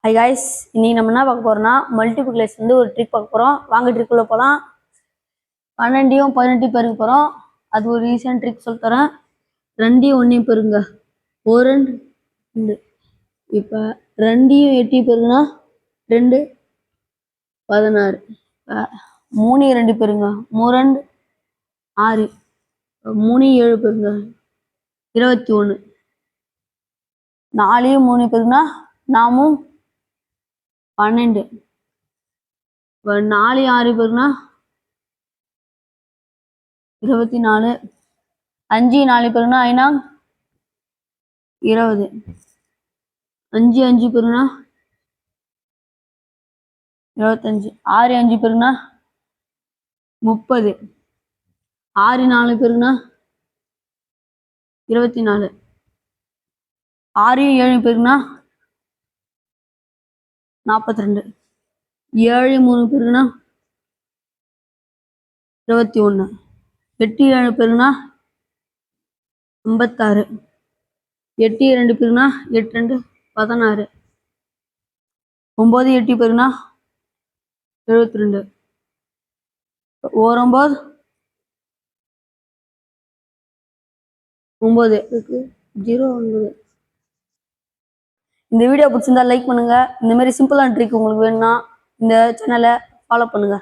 High guys, இன்னைக்கு நம்ம என்ன பார்க்க போறோம்னா மல்டிபிள்ஸ் வந்து ஒரு ட்ரிக் பார்க்க போறோம். வாங்க ட்ரிக்குள்ள போகலாம். 12யும் 18 பெருக்க போறோம். அது ஒரு ஈஸியான ட்ரிக் சொல்லி தரேன். 2யும் 1 பெருங்க, 1 2. இப்போ 2யும் 8 பெருக்குனா 2 16. 3 2 பெருங்க, 3 6. 3 7 பெருங்க 21. 4 3 பெருக்குனா 4 12. 4 6 பெருக்குனா 24. 5 4 பெருக்குனா 20. 5 5 பெருக்குனா 25. 6 5 பெருக்குனா 30. 6 4 பெருக்குனா 24. 6 7 பெருக்குனா 42. 7 3 பெருக்குனா 21. 8 7 பெருக்குனா 56. 8 2 பெருக்குனா 8 2 16. 9 8 பெருக்குனா 72. 1 9 9 0 9. இந்த வீடியோ பிடிச்சிருந்தா லைக் பண்ணுங்க. இந்த மாதிரி சிம்பிளான ட்ரிக் உங்களுக்கு வேணும்னா இந்த சேனலை ஃபாலோ பண்ணுங்க.